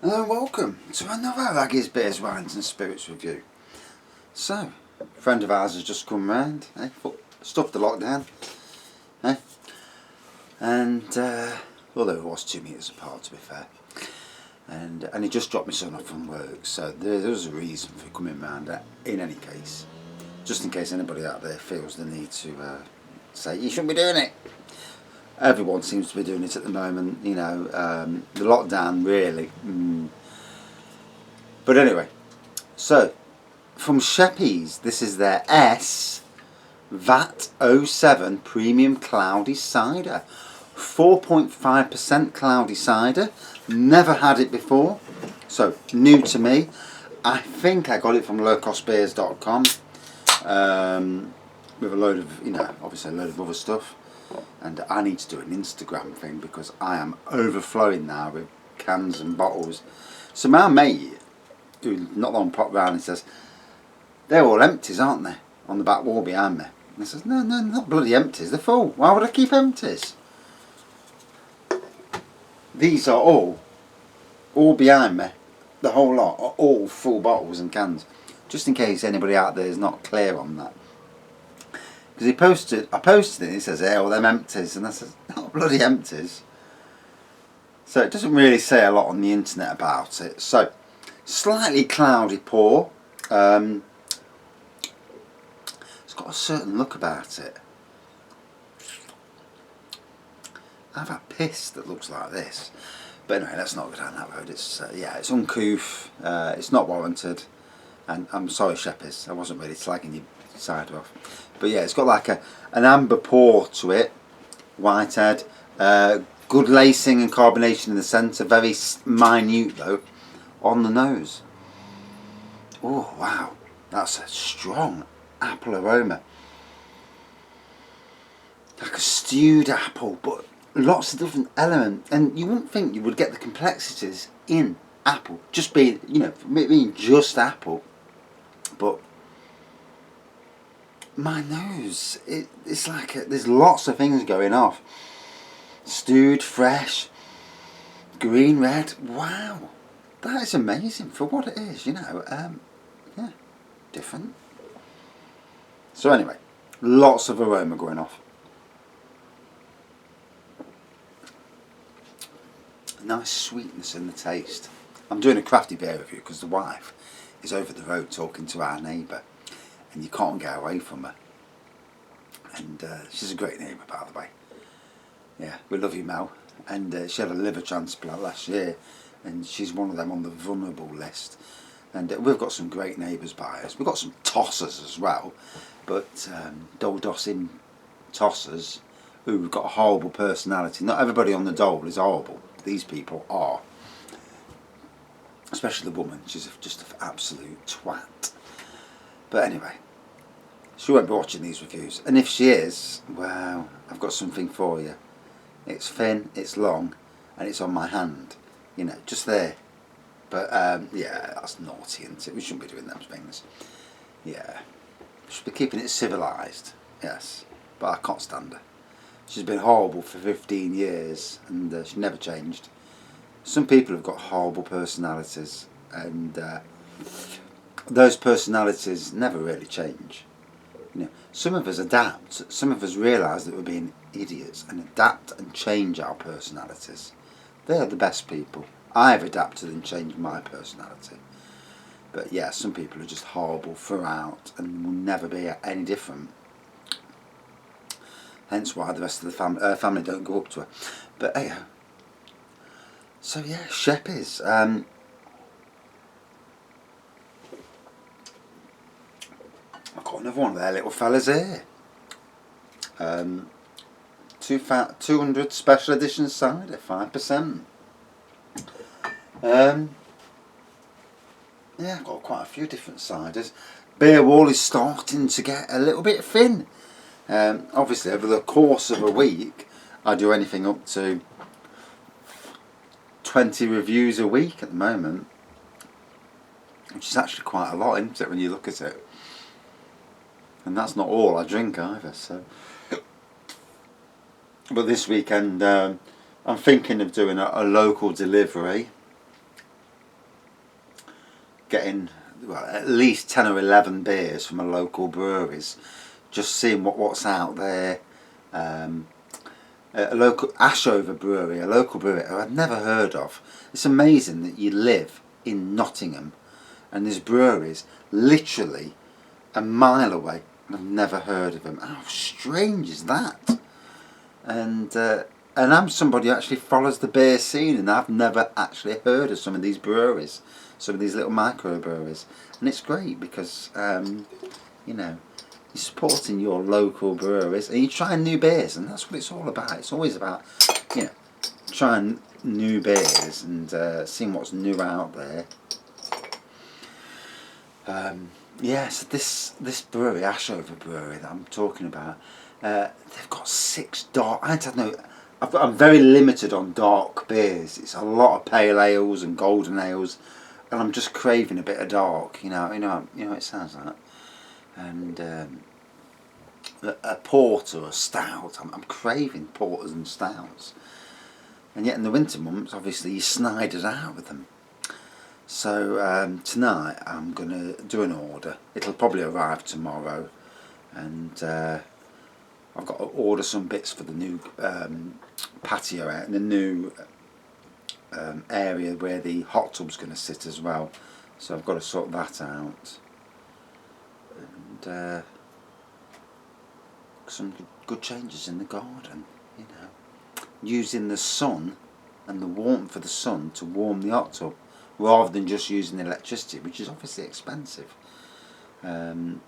Hello and welcome to another Raggy's Beers, Wines and Spirits review. So, a friend of ours has just come round, stuffed the lockdown, and although it was 2 metres apart to be fair, and he just dropped my son off from work, so there was a reason for coming round in any case, just in case anybody out there feels the need to say, you shouldn't be doing it. Everyone seems to be doing it at the moment, you know, the lockdown really. But anyway, so from Sheppys, this is their VAT 07 Premium Cloudy Cider. 4.5% cloudy cider. Never had it before, so new to me. I think I got it from lowcostbeers.com with a load of, obviously a load of other stuff. And I need to do an Instagram thing because I am overflowing now with cans and bottles. So my mate, who not long popped round and says, they're all empties, aren't they? On the back wall behind me. And I says, no, not bloody empties, they're full. Why would I keep empties? These are all behind me. The whole lot are all full bottles and cans. Just in case anybody out there is not clear on that. Because I posted it and he says, hey, all them empties. And I says, not bloody empties. So it doesn't really say a lot on the internet about it. So, slightly cloudy pour. It's got a certain look about it. I've had piss that looks like this. But anyway, let's not go down that road. It's it's uncouth. It's not warranted. And I'm sorry, Sheppys, I wasn't really slagging your cider off. But yeah, it's got like an amber pour to it. White head. Good lacing and carbonation in the centre. Very minute though. On the nose. Oh, wow. That's a strong apple aroma. Like a stewed apple, but lots of different elements. And you wouldn't think you would get the complexities in apple. Just being, being just apple. But my nose, it's like there's lots of things going off. Stewed, fresh, green, red. Wow. That is amazing for what it is, yeah, different. So anyway, lots of aroma going off. Nice sweetness in the taste. I'm doing a crafty beer review because the wife is over the road talking to our neighbour and you can't get away from her. And she's a great neighbour, by the way. Yeah, we love you, Mel. And she had a liver transplant last year. And she's one of them on the vulnerable list. And we've got some great neighbours by us. We've got some tossers as well. But dole-dossing tossers who've got a horrible personality. Not everybody on the dole is horrible. These people are. Especially the woman. She's just an absolute twat. But anyway, she won't be watching these reviews. And if she is, well, I've got something for you. It's thin, it's long, and it's on my hand. Just there. But, yeah, that's naughty, isn't it? We shouldn't be doing those things. Yeah. We should be keeping it civilised. Yes. But I can't stand her. She's been horrible for 15 years, and she never changed. Some people have got horrible personalities, and those personalities never really change. Some of us adapt. Some of us realise that we're being idiots and adapt and change our personalities. They are the best people. I've adapted and changed my personality. But yeah, some people are just horrible throughout and will never be any different. Hence why the rest of the family don't go up to her. But hey, so yeah, Sheppys. I've got another one of their little fellas here. 200 special edition cider, 5%. Yeah, I've got quite a few different ciders. Beer wall is starting to get a little bit thin. Obviously, over the course of a week, I do anything up to 20 reviews a week at the moment, which is actually quite a lot, isn't it, when you look at it? And that's not all I drink either. So, but this weekend I'm thinking of doing a local delivery getting, well, at least 10 or 11 beers from a local breweries, just seeing what's out there. A local Ashover brewery, a local brewery who I'd never heard of. It's amazing that you live in Nottingham and there's breweries literally a mile away and I've never heard of them. How strange is that? And I'm somebody who actually follows the beer scene, and I've never actually heard of some of these breweries, some of these little microbreweries, and it's great because you know, you're supporting your local breweries and you're trying new beers, and that's what it's all about. It's always about, you know, trying new beers and seeing what's new out there. Yeah, so this brewery, Ashover Brewery, that I'm talking about, they've got 6 dark. I'm very limited on dark beers. It's a lot of pale ales and golden ales, and I'm just craving a bit of dark. You know what it sounds like. And a port or a stout. I'm craving porters and stouts. And yet in the winter months, obviously, you snide it out with them. So tonight I'm going to do an order. It'll probably arrive tomorrow, and I've got to order some bits for the new patio out in the new area where the hot tub's going to sit as well. So I've got to sort that out. And some good changes in the garden, you know. Using the sun and the warmth of the sun to warm the hot tub, rather than just using electricity, which is obviously expensive. And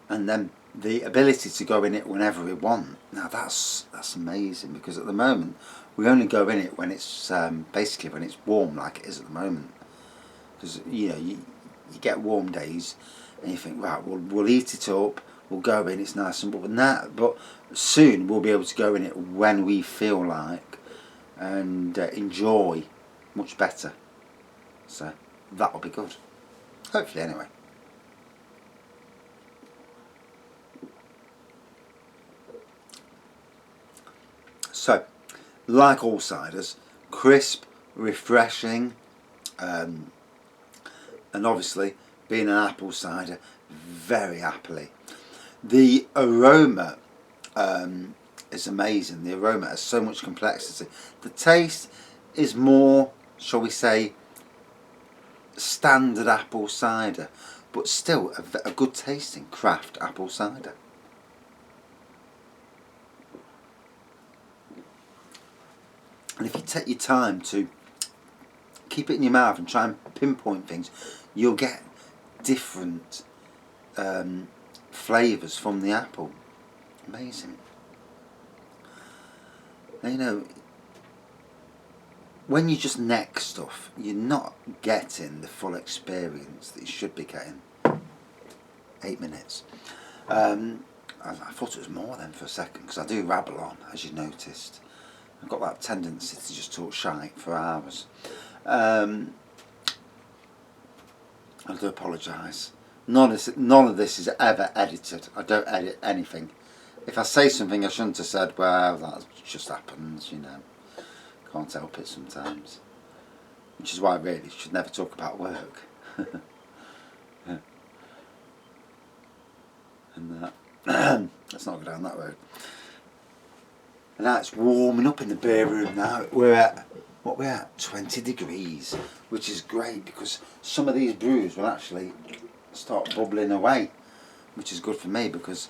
then the ability to go in it whenever we want. Now that's amazing, because at the moment we only go in it when it's basically when it's warm, like it is at the moment. Because you know you get warm days and you think, right, we'll heat it up, we'll go in, it's nice and warm. But soon we'll be able to go in it when we feel like and enjoy much better. So that'll be good, hopefully, anyway. So, like all ciders, crisp, refreshing, and obviously being an apple cider, very happily. The aroma is amazing. The aroma has so much complexity. The taste is more, shall we say, standard apple cider, but still a good tasting craft apple cider. And if you take your time to keep it in your mouth and try and pinpoint things, you'll get different flavours from the apple. Amazing. Now, you know, when you just neck stuff, you're not getting the full experience that you should be getting. 8 minutes. I thought it was more then for a second, because I do rabble on, as you noticed. I've got that tendency to just talk shite for hours. I do apologise. None of this is ever edited. I don't edit anything. If I say something I shouldn't have said, well, that just happens, you know. Can't help it sometimes. Which is why I really should never talk about work. Yeah. And let's not go down that road. And now it's warming up in the beer room now. We're at, 20 degrees, which is great, because some of these brews will actually start bubbling away, which is good for me, because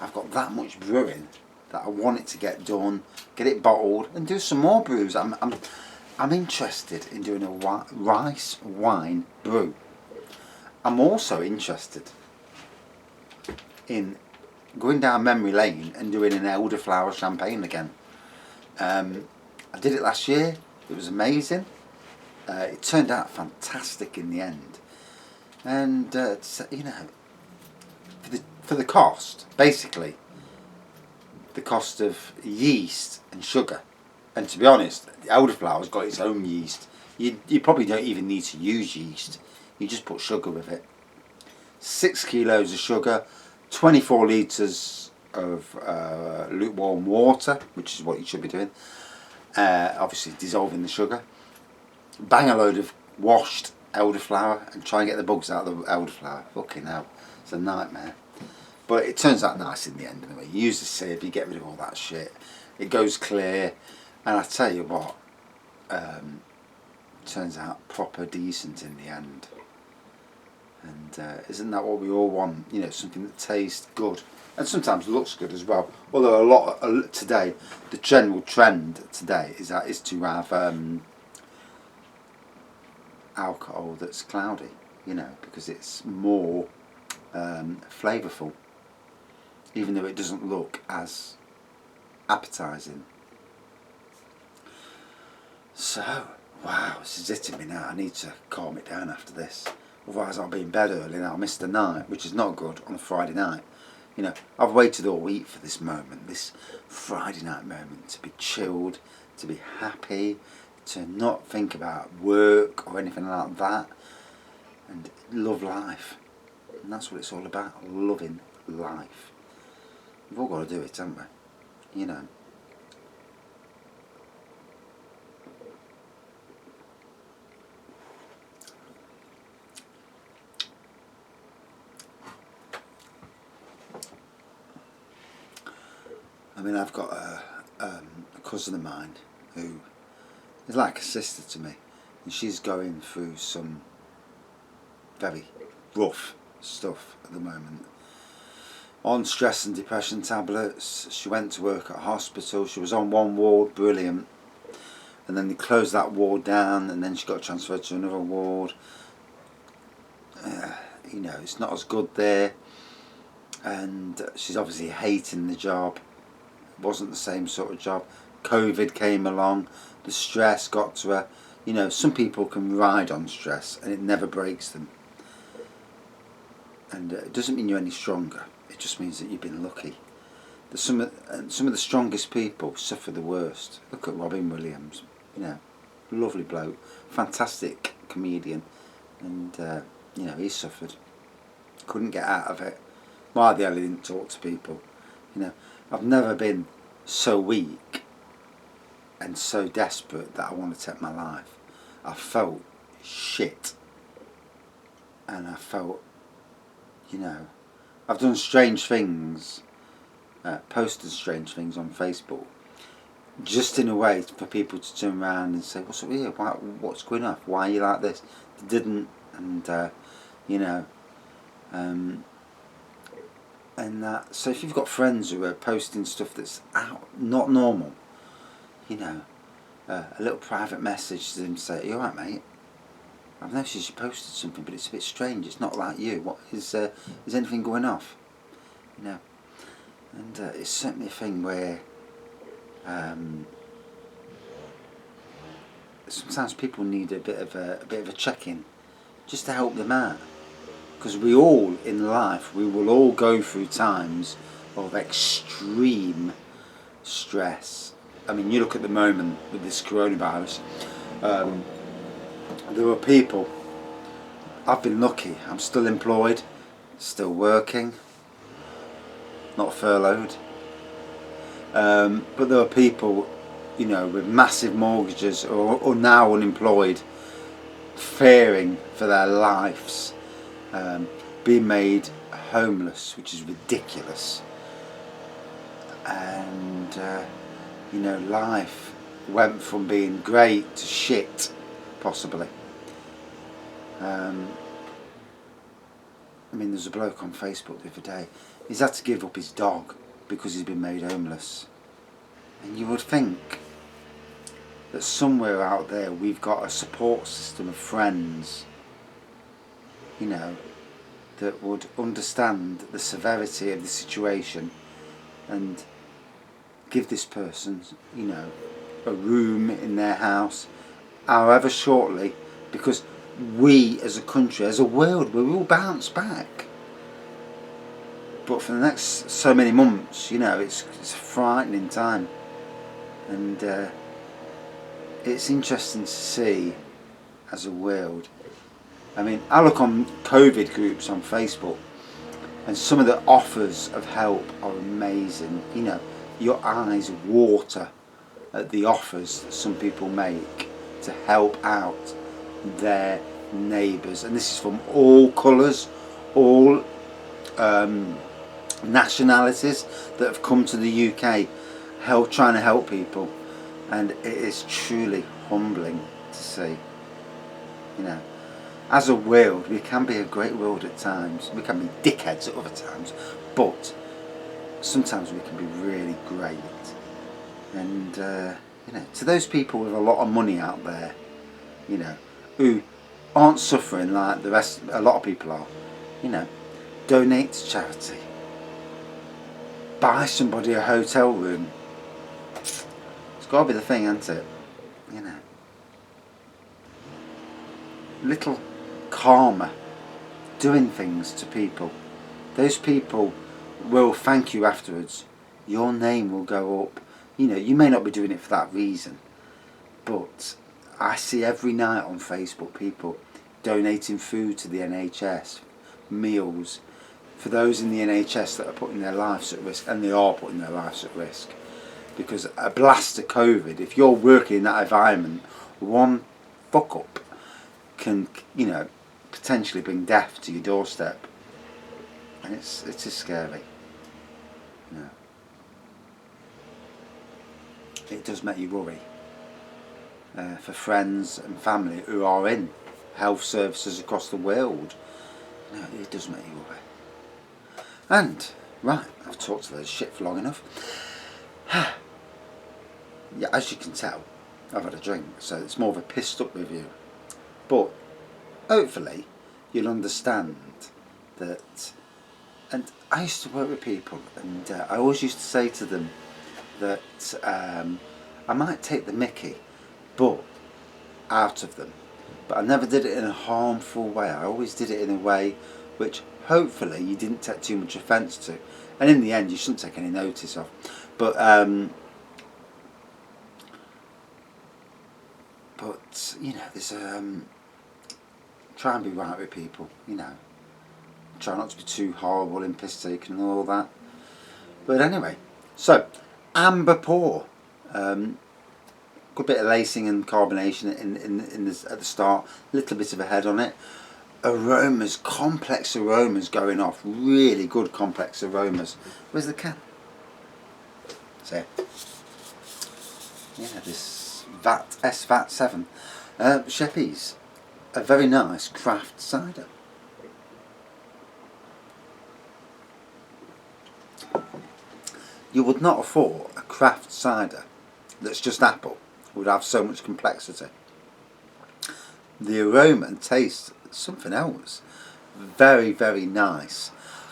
I've got that much brewing that I want it to get done, get it bottled, and do some more brews. I'm interested in doing a rice wine brew. I'm also interested in going down memory lane and doing an elderflower champagne again. I did it last year. It was amazing. It turned out fantastic in the end. And you know, for the cost, basically, the cost of yeast and sugar. And to be honest, the elderflower's got its own yeast. You probably don't even need to use yeast. You just put sugar with it. 6 kilos of sugar, 24 litres of lukewarm water, which is what you should be doing. Obviously dissolving the sugar. Bang a load of washed elderflower and try and get the bugs out of the elderflower. Fucking hell, it's a nightmare. But it turns out nice in the end anyway. You use the sieve, you get rid of all that shit. It goes clear, and I tell you what, turns out proper decent in the end. And isn't that what we all want? You know, something that tastes good and sometimes looks good as well. Although today, the general trend today is to have alcohol that's cloudy. You know, because it's more flavourful, even though it doesn't look as appetising. So, wow, this is hitting me now. I need to calm it down after this. Otherwise I'll be in bed early and I'll miss the night, which is not good on a Friday night. You know, I've waited all week for this moment, this Friday night moment, to be chilled, to be happy, to not think about work or anything like that, and love life. And that's what it's all about, loving life. We've all got to do it, haven't we? You know. I mean, I've got a cousin of mine who is like a sister to me, and she's going through some very rough stuff at the moment. On stress and depression tablets. She went to work at a hospital. She was on one ward, brilliant, and then they closed that ward down, and then she got transferred to another ward. You know, it's not as good there, and she's obviously hating the job. It wasn't the same sort of job. COVID came along, the stress got to her. You know, some people can ride on stress and it never breaks them. And it doesn't mean you're any stronger. It just means that you've been lucky. Some of the strongest people suffer the worst. Look at Robin Williams. You know, lovely bloke, fantastic comedian, and you know, he suffered. Couldn't get out of it. Why the hell he didn't talk to people? You know, I've never been so weak and so desperate that I want to take my life. I felt shit, and I felt, you know, I've done strange things, posted strange things on Facebook, just in a way for people to turn around and say, what's up here? What's going on? Why are you like this? They didn't, and you know, and that. So if you've got friends who are posting stuff that's not normal, you know, a little private message to them, say, are you alright, mate? I've noticed you posted something, but it's a bit strange. It's not like you. What is anything going off? You know, and it's certainly a thing where sometimes people need a bit of a check-in, just to help them out. Because we all in life, we will all go through times of extreme stress. I mean, you look at the moment with this coronavirus. There are people. I've been lucky. I'm still employed, still working, not furloughed. But there are people, you know, with massive mortgages or now unemployed, fearing for their lives, being made homeless, which is ridiculous. And you know, life went from being great to shit, possibly. I mean, there's a bloke on Facebook the other day. He's had to give up his dog because he's been made homeless. And you would think that somewhere out there we've got a support system of friends, you know, that would understand the severity of the situation and give this person, you know, a room in their house, however shortly, because we as a country, as a world, we will bounce back. But for the next so many months, you know, it's a frightening time. And it's interesting to see as a world. I mean, I look on COVID groups on Facebook, and some of the offers of help are amazing. You know, your eyes water at the offers that some people make to help out their neighbours, and this is from all colours, all nationalities that have come to the UK, trying to help people, and it is truly humbling to see. You know, as a world, we can be a great world at times. We can be dickheads at other times, but sometimes we can be really great. And you know, to those people with a lot of money out there, you know, who aren't suffering like the rest, a lot of people are, you know, donate to charity. Buy somebody a hotel room. It's got to be the thing, hasn't it? You know, little karma, doing things to people. Those people will thank you afterwards. Your name will go up. You know, you may not be doing it for that reason, but I see every night on Facebook people donating food to the NHS, meals, for those in the NHS that are putting their lives at risk, and they are putting their lives at risk. Because a blast of COVID, if you're working in that environment, one fuck up can, you know, potentially bring death to your doorstep. And it's just scary. You know. It does make you worry. For friends and family who are in health services across the world, you know, it does make you worry. And, right, I've talked to those shit for long enough. Yeah, as you can tell, I've had a drink, so it's more of a pissed up review. But hopefully you'll understand that. And I used to work with people, and I always used to say to them that I might take the mickey, but out of them. But I never did it in a harmful way. I always did it in a way which hopefully you didn't take too much offence to. And in the end, you shouldn't take any notice of. But you know, there's try and be right with people. You know, try not to be too horrible and piss taken and all that. But anyway, so amber pour, good bit of lacing and carbonation in this at the start. Little bit of a head on it. Aromas, complex aromas going off. Really good complex aromas. Where's the can? So yeah, this SVAT 7 Sheppys, a very nice craft cider. You would not have thought a craft cider that's just apple would have so much complexity. The aroma and taste, something else. Very, very nice.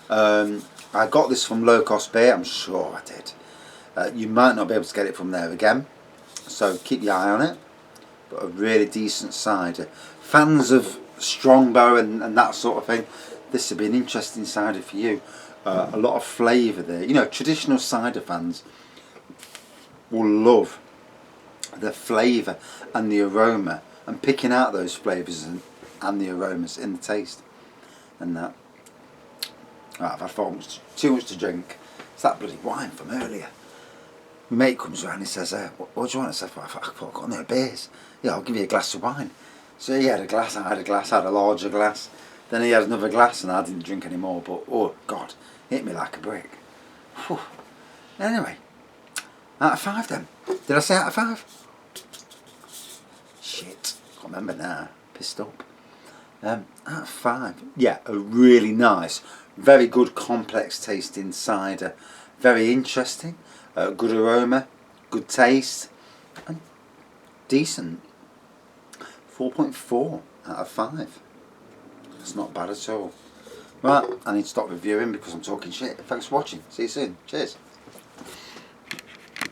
I got this from Low Cost Beer, I'm sure I did. You might not be able to get it from there again, so keep your eye on it. But a really decent cider. Fans of Strongbow and that sort of thing, this would be an interesting cider for you. A lot of flavour there. You know, traditional cider fans will love the flavour and the aroma, and picking out those flavours and the aromas in the taste. And that. Right, I've had too much to drink. It's that bloody wine from earlier. My mate comes around and he says, what do you want? I said, I've got no beers. Yeah, I'll give you a glass of wine. So he had a glass, I had a glass, I had a larger glass. Then he had another glass and I didn't drink any more, but oh God, hit me like a brick. Whew. Anyway, out of 5 then. Did I say out of 5? Shit, can't remember now, pissed up. Out of 5, yeah, a really nice, very good complex tasting cider. Very interesting, good aroma, good taste, and decent. 4.4 out of 5. It's not bad at all. Right, I need to stop reviewing because I'm talking shit. Thanks for watching. See you soon. Cheers.